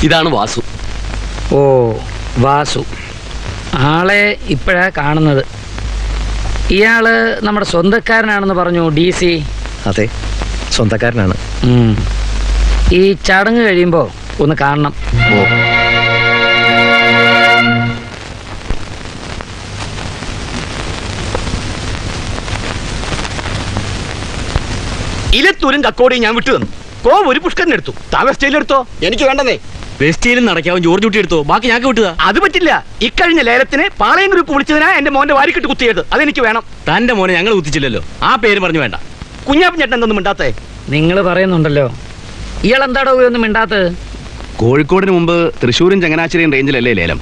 ഇതാണ് വാസു. ഓ, വാസു. ആളെ ഇപ്പോഴാ കാണുന്നത്. ഇയാള് നമ്മുടെ സ്വന്തക്കാരനാണെന്ന് പറഞ്ഞു DC. അതെ, സ്വന്തക്കാരനാണ്. ഈ ചടങ്ങ് കഴിയുമ്പോൾ ഒന്ന് കാണണം. ഓ, ഇലത്തൂരും കക്കോടിയും ഞാൻ വിട്ടു തന്നു. ഒരു പുഷ്കരനെടുത്തു. വെസ്റ്റയിലെടുത്തോ? എനിക്ക് വേണ്ടതേ. വെസ്റ്റയിലും നടക്കാവും ജോർജ് കുട്ടി എടുത്തോ, ബാക്കി ഞങ്ങൾക്ക് വിട്ടുക. അത് പറ്റില്ല. ഇക്കഴിഞ്ഞ ലേലത്തിന് പാളയം ഗ്രൂപ്പ് വിളിച്ചതിനാ എന്റെ മോന്റെ വാരിക്കിട്ട് കുത്തിയത്. അതെനിക്ക് വേണം. തന്റെ മോനെ ഞങ്ങൾ കുത്തിച്ചില്ലല്ലോ, ആ പേര് പറഞ്ഞു വേണ്ട. കുഞ്ഞാപ്പൻ ചേട്ടൻ എന്തൊന്നും മിണ്ടാത്തേ? നിങ്ങൾ പറയുന്നുണ്ടല്ലോ, ഇയാൾ എന്താടോ ഒന്നും മിണ്ടാത്തത്? കോഴിക്കോടിന് മുമ്പ് തൃശ്ശൂരും ചങ്ങനാശ്ശേരിയും റേഞ്ചിലല്ലേ ലേലം?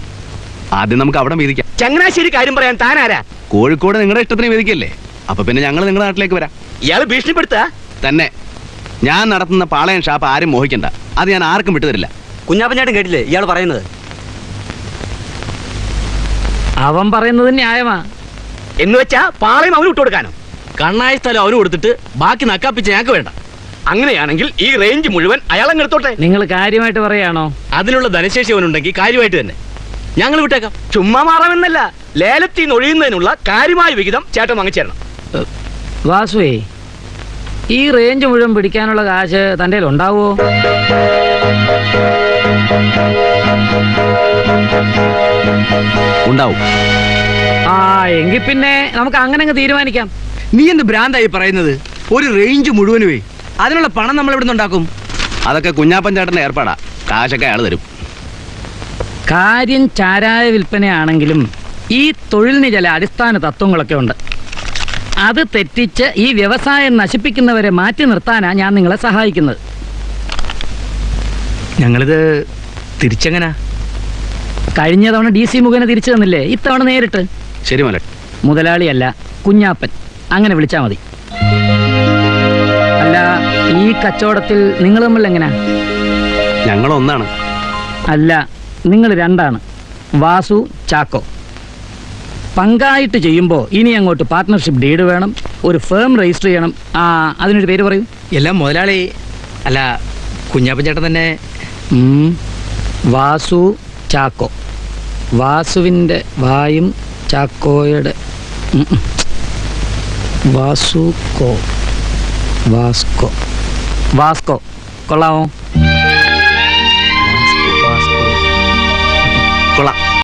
ആദ്യം നമുക്ക് അവിടെ വീതിക്കാം. ചങ്ങനാശ്ശേരി കാര്യം പറയാൻ താനാരാ? കോഴിക്കോട് നിങ്ങളുടെ ഇഷ്ടത്തിന് വീതിക്കല്ലേ, അപ്പൊ പിന്നെ ഞങ്ങൾ നിങ്ങളുടെ നാട്ടിലേക്ക് വരാം. ഇയാള് ഭീഷണിപ്പെടുത്ത തന്നെ. ഞാൻ നടത്തുന്ന പാളയം ഷാപ്പ് ആരും മോഹിക്കണ്ട, അത് ഞാൻ ആർക്കും വിട്ടുതരില്ല. കുഞ്ഞാപ്പൻ ചേട്ടൻ കേട്ടില്ലേ ഇയാൾ പറയുന്നത്? അവൻ പറയുന്നത് ന്യായമാ. എന്ന് വെച്ചാ പാളയം അവന് വിട്ടുകൊടുക്കാനോ? കണ്ണായ സ്ഥലം അവന് കൊടുത്തിട്ട് ബാക്കി നക്കാപ്പിച്ച് ഞങ്ങൾക്ക് വേണ്ട. അങ്ങനെയാണെങ്കിൽ ഈ റേഞ്ച് മുഴുവൻ അയാളെ എടുത്തോട്ടെ. നിങ്ങൾ കാര്യമായിട്ട് പറയാണോ? അതിനുള്ള ധനശേഷി അവനുണ്ടെങ്കിൽ കാര്യമായിട്ട് തന്നെ ഞങ്ങൾ വിട്ടേക്കാം. ചുമ്മാ മാറാമെന്നല്ല, ലേലത്തിൽ നിന്ന് ഒഴിയുന്നതിനുള്ള കാര്യമായ വിഹിതം ചേട്ടൻ വാങ്ങിച്ചേരണം. വാസുവേ, ഈ റേഞ്ച് മുഴുവൻ പിടിക്കാനുള്ള കാശ് തൻ്റെ ഉണ്ടാവോ? ഉണ്ടാവും. ആ, എങ്കിൽ പിന്നെ നമുക്ക് അങ്ങനെ അങ്ങ് തീരുമാനിക്കാം. നീ എന്ത് ഭ്രാന്തായി പറയുന്നത്? ഒരു റേഞ്ച് മുഴുവനുവേ, അതിനുള്ള പണം നമ്മൾ എവിടെ നിന്നുണ്ടാക്കും? അതൊക്കെ കുഞ്ഞാപ്പൻ ചേട്ടന്റെ ഏർപ്പാടാ, കാശൊക്കെ അയാൾ തരും. കാര്യം ചാരായ വിൽപ്പനയാണെങ്കിലും ഈ തൊഴിലിന് ചില അടിസ്ഥാന തത്വങ്ങളൊക്കെ ഉണ്ട്. അത് തെറ്റിച്ച് ഈ വ്യവസായം നശിപ്പിക്കുന്നവരെ മാറ്റി നിർത്താനാണ് ഞാൻ നിങ്ങളെ സഹായിക്കുന്നത്. ഞങ്ങളിത് തിരിച്ചെങ്ങനാ? കഴിഞ്ഞ തവണ DC മുഖേന തിരിച്ചു തന്നില്ലേ, ഇത്തവണ നേരിട്ട്. ശരി മോനെ. മുതലാളിയല്ല, കുഞ്ഞാപ്പൻ, അങ്ങനെ വിളിച്ചാൽ മതി. അല്ല, ഈ കച്ചവടത്തിൽ നിങ്ങൾ തമ്മിൽ എങ്ങനെയാ? ഞങ്ങളൊന്നാണ്. അല്ല, നിങ്ങൾ രണ്ടാണ്, വാസു ചാക്കോ. പങ്കായിട്ട് ചെയ്യുമ്പോൾ ഇനി അങ്ങോട്ട് പാർട്ട്ണർഷിപ്പ് ഡീഡ് വേണം, ഒരു ഫേം രജിസ്റ്റർ ചെയ്യണം. അതിനൊരു പേര് പറയൂ. എല്ലാം മുതലാളി അല്ല കുഞ്ഞാപ്പൻ ചേട്ടൻ തന്നെ. വാസു ചാക്കോ. വാസുവിൻ്റെ വായും ചാക്കോയുടെ വാസുക്കോ. വാസ്കോ. വാസ്കോ കൊള്ളാമോ?